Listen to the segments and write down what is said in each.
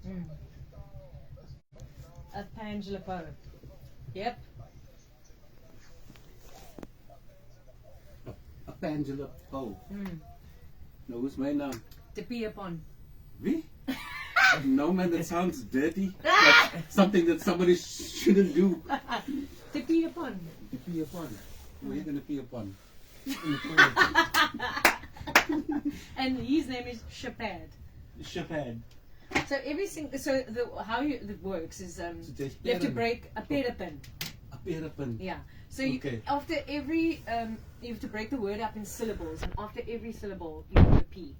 Mm. A Pangelapo. Yep. A Pangela Poe. Mm. Nou, hoe is mijn naam? To pee upon. Wie? No man, that sounds dirty. Like something that somebody shouldn't do. To pee upon. To pee upon. Who are you going to pee upon? In the toilet. And his name is Shapad. Shapad. So how it works is there's you have to peren. break a pedipin. A perapin. Yeah. So Okay. after every you have to break the word up in syllables, and after every syllable you have a P.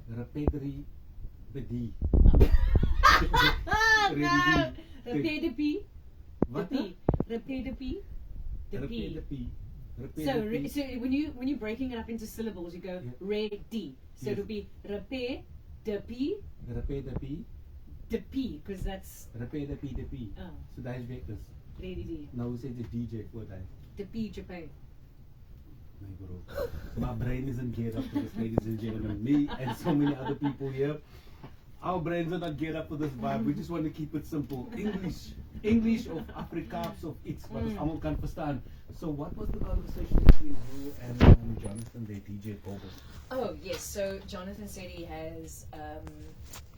Rapedri bedi. No. Repeat the P. The Wat? P. Repeat the P. The P. Repeat. So when you're breaking it up into syllables, you go re D. So Yes. it'll be repeat the P. Repeat the P. The P, because that's Repeat the P, the P. oh, So dat is weg dus. ready D. Nou hoe sê die DJ voor dat? The P Japan. My bro. My brain isn't geared up for this, ladies and gentlemen. Me and so many other people here. Our brains are not geared up for this vibe. We just want to keep it simple. English of Afrikaans of iets wat ons allemaal kan verstaan. So what was the conversation between you and Jonathan, the DJ Bobo? Oh yes, so Jonathan said he has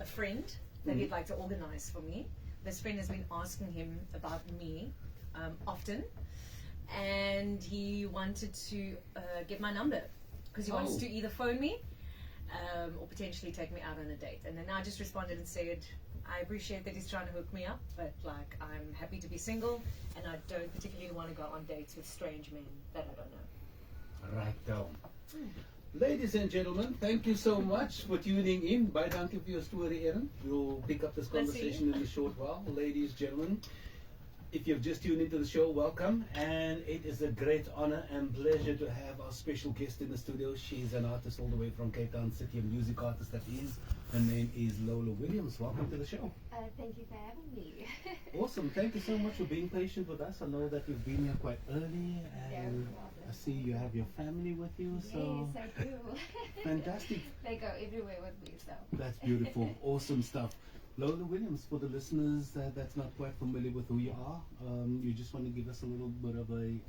a friend that he'd like to organize for me. This friend has been asking him about me often, and he wanted to get my number because he wants to either phone me or potentially take me out on a date. And then I just responded and said, I appreciate that he's trying to hook me up, but like I'm happy to be single, and I don't particularly want to go on dates with strange men that I don't know. Right down. Ladies and gentlemen, thank you so much for tuning in. Baie dankie vir jou storie, Erin. We'll pick up this conversation in a short while. Ladies, gentlemen, if you've just tuned into the show, welcome. And it is a great honor and pleasure to have our special guest in the studio. She's an artist all the way from Cape Town City, a music artist that is. Her name is Lola Williams. Welcome to the show. Thank you for having me. Awesome. Thank you so much for being patient with us. I know that you've been here quite early, and I see you have your family with you. So yes, I do. fantastic. They go everywhere with me, so. That's beautiful. Awesome stuff. Lola Williams, for the listeners that's not quite familiar with who you are, you just want to give us a little bit of a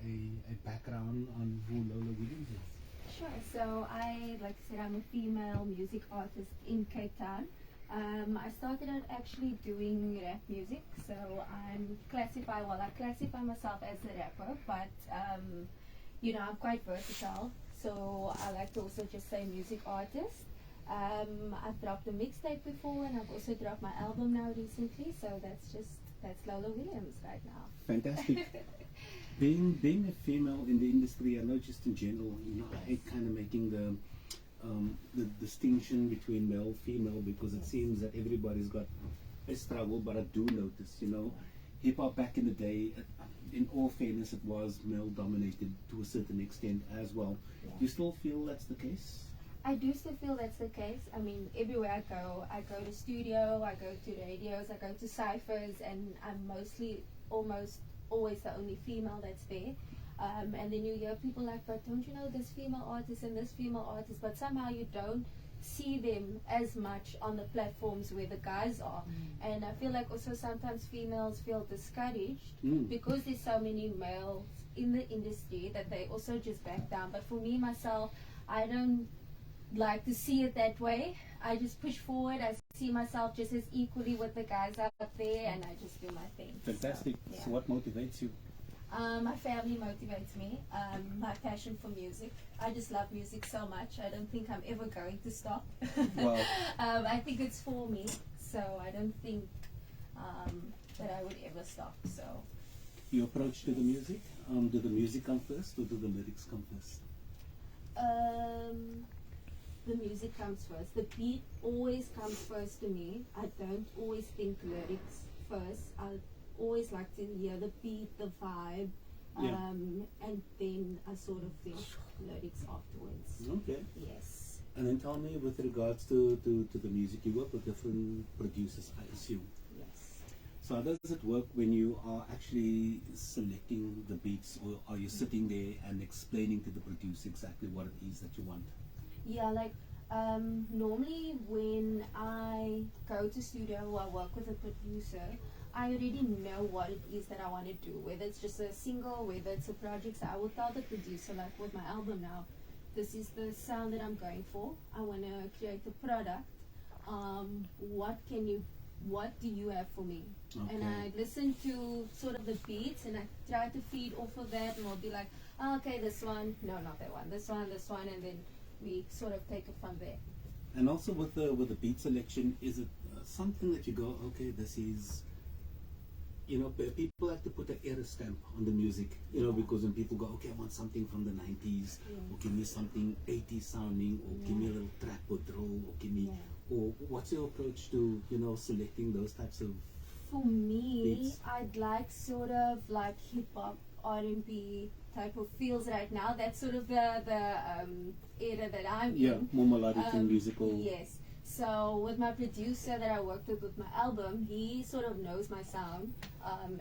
background on who Lola Williams is. Sure. So like I said, I'm a female music artist in Cape Town. I started out actually doing rap music, so I classify myself as a rapper, but I'm quite versatile, so I like to also just say music artist. I've dropped a mixtape before, and I've also dropped my album now recently, so that's Lola Williams right now. Fantastic. Being a female in the industry, I know just in general, I hate kind of making the distinction between male female, because it seems that everybody's got a struggle. But I do notice, hip hop back in the day, in all fairness, it was male dominated to a certain extent as well. Yeah. Do you still feel that's the case? I do still feel that's the case. I mean, everywhere I go to studio, I go to radios, I go to ciphers, and I'm almost always the only female that's there. And then you hear people like, but don't you know this female artist and this female artist, but somehow you don't see them as much on the platforms where the guys are. And I feel like also sometimes females feel discouraged because there's so many males in the industry that they also just back down. But for me, myself, I don't like to see it that way. I just push forward. I see myself just as equally with the guys up there, and I just do my thing. Fantastic. So, yeah. So what motivates you? My family motivates me. My passion for music. I just love music so much. I don't think I'm ever going to stop. Wow. I think it's for me, so I don't think that I would ever stop. So. Your approach to the music? Do the music come first, or do the lyrics come first? The music comes first. The beat always comes first to me. I don't always think lyrics first. I always like to hear the beat, the vibe, and then I sort of think lyrics afterwards. Okay. Yes. And then tell me, with regards to the music, you work with different producers, I assume. Yes. So how does it work when you are actually selecting the beats, or are you sitting there and explaining to the producer exactly what it is that you want? Yeah, like normally when I go to studio or I work with a producer, I already know what it is that I want to do. Whether it's just a single, whether it's a project, so I will tell the producer, like with my album now, this is the sound that I'm going for. I want to create a product. What do you have for me? Okay. And I listen to sort of the beats and I try to feed off of that, and I'll be like, oh, okay, this one, no, not that one, this one, and then we sort of take it from there. And also with the beat selection, is it something that you go, okay, this is, you know, people like to put an era stamp on the music, you know, because when people go, okay, I want something from the 90s, or give me something 80s sounding, or give me a little trap or drill, or give me, or what's your approach to, you know, selecting those types of For me, beats? I'd like sort of like hip hop, R&B type of feels right now. That's sort of the era that I'm in. More melodic and musical. Yes. So with my producer that I worked with my album, he sort of knows my sound.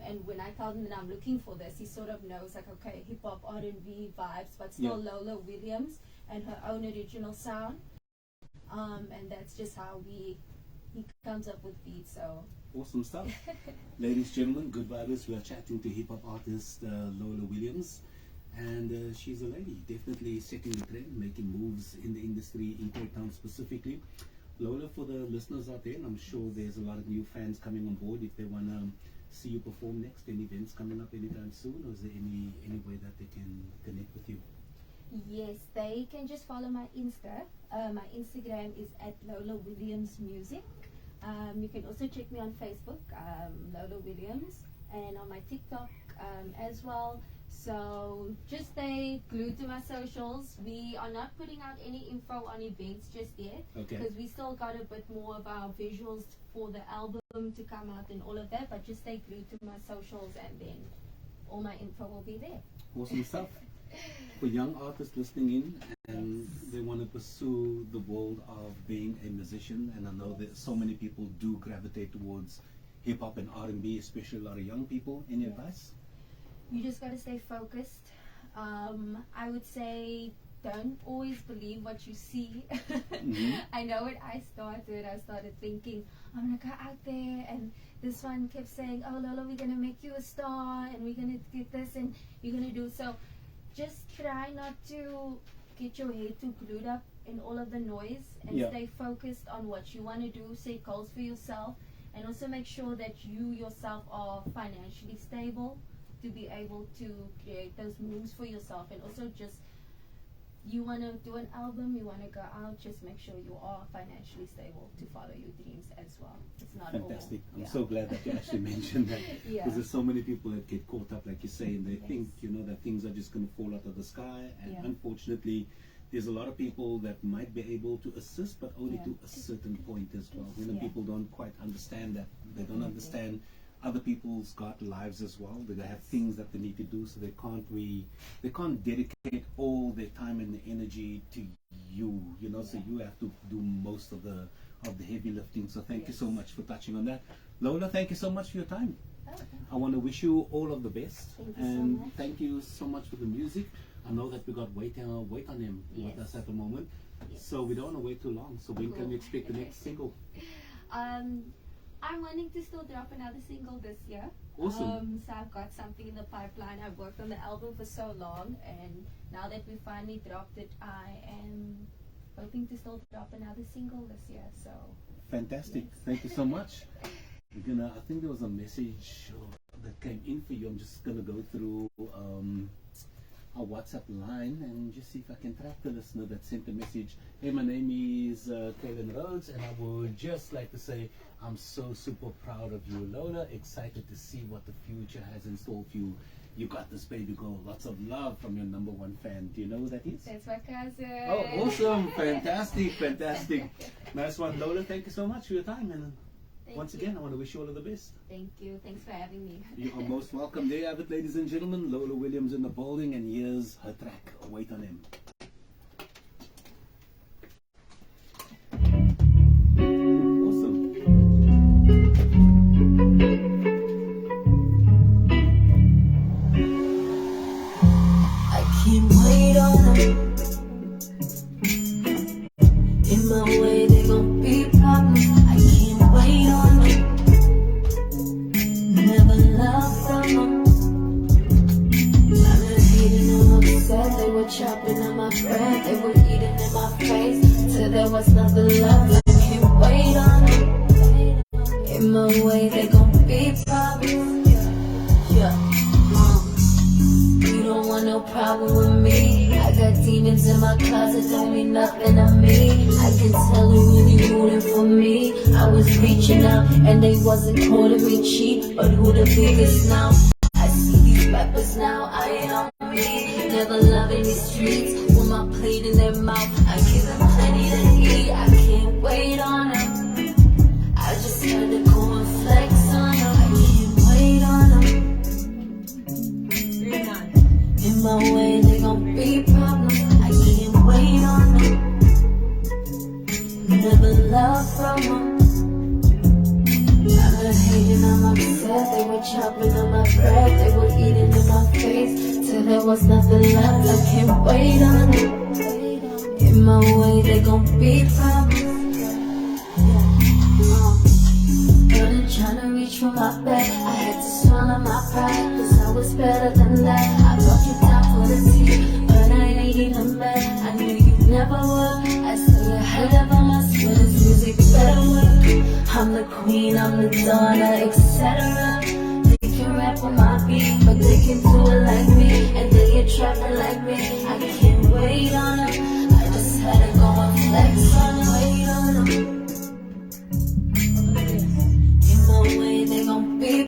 And when I tell him that I'm looking for this, he sort of knows like, okay, hip hop, R&B vibes, but still Lola Williams and her own original sound. And that's just how he comes up with beats. So Awesome stuff. Ladies, gentlemen, good vibers. We are chatting to hip hop artist Lola Williams, and she's a lady, definitely setting the trend, making moves in the industry in Cape Town specifically. Lola, for the listeners out there, and I'm sure there's a lot of new fans coming on board, if they want to see you perform next, any events coming up anytime soon, or is there any way that they can connect with you? yes, they can just follow my Insta. My Instagram is at Lola Williams Music. You can also check me on Facebook, Lola Williams, and on my TikTok as well. So just stay glued to my socials. We are not putting out any info on events just yet, because we still got a bit more of our visuals for the album to come out and all of that. But just stay glued to my socials, and then all my info will be there. Awesome stuff. For young artists listening in and they want to pursue the world of being a musician, and I know that so many people do gravitate towards hip hop and R&B, especially a lot of young people. Any advice? You just got to stay focused. I would say don't always believe what you see. I know when I started thinking, I'm going to go out there, and this one kept saying, oh Lola, we're going to make you a star, and we're going to get this, and you're going to do so. Just try not to get your head too glued up in all of the noise, and stay focused on what you want to do. Set goals for yourself, and also make sure that you yourself are financially stable to be able to create those moves for yourself. And also, just you want to do an album, you want to go out, just make sure you are financially stable to follow your dreams as well. It's not fantastic. all, I'm so glad that you actually mentioned that, because there's so many people that get caught up, like you say, and they think, you know, that things are just going to fall out of the sky, and unfortunately there's a lot of people that might be able to assist, but only to a certain point as well. You know, people don't quite understand that. They don't understand other people's got lives as well. They have things that they need to do, so they can't dedicate all their time and the energy to you. You know, so you have to do most of the heavy lifting. So thank you so much for touching on that, Lola. Thank you so much for your time. I want to wish you all of the best, and thank you so much for the music. I know that we got wait on him with us at the moment, so we don't want to wait too long. So when can we expect the next single? I'm wanting to still drop another single this year. Awesome. So I've got something in the pipeline. I've worked on the album for so long, and now that we finally dropped it, I am hoping to still drop another single this year. So fantastic. Thank you so much. We're gonna, I think there was a message that came in for you. I'm just gonna go through our WhatsApp line and just see if I can track the listener that sent the message. Hey, my name is Kaylin Rhodes, and I would just like to say I'm so super proud of you, Lola. Excited to see what the future has in store for you. You got this, baby girl. Lots of love from your #1 fan. Do you know who that is? That's my cousin. Oh, awesome. Fantastic, fantastic. Nice one, Lola. Thank you so much for your time, and once again, I want to wish you all of the best. Thank you. Thanks for having me. You are most welcome. There you have it, ladies and gentlemen. Lola Williams in the building, and here's her track, Wait on Him. Awesome. I can't wait on him. In my way, there gon' be problems. I can't wait. In my way, they gon' be problems. Yeah. You don't want no problem with me. I got demons in my closet, don't mean nothing to me. I can tell you really rooting for me. I was reaching out and they wasn't calling me cheap, but who the biggest now? I see these rappers now, I ain't on me. Never loving these streets, with my plate in their mouth. I give them plenty to eat, I can't wait on them. I just had to go and flex on them. I can't wait on them. Very nice. In my way, they gon' be problems. I can't wait on them. Never love from them. I'm not hating, I'm upset. They were chopping on my breath, they were eating in my face till there was nothing left. I can't wait on them. In my way, they gon' be problems. Running, trying to reach for my back. I had to swallow my pride, cause I was better than that. I brought you down for the tea, but I ain't even mad. I knew you never would. I stay ahead of all my sweaters, music better work. I'm the queen, I'm the daughter, etc. They can rap on my beat, but they can do it like me, and they get trapping like me.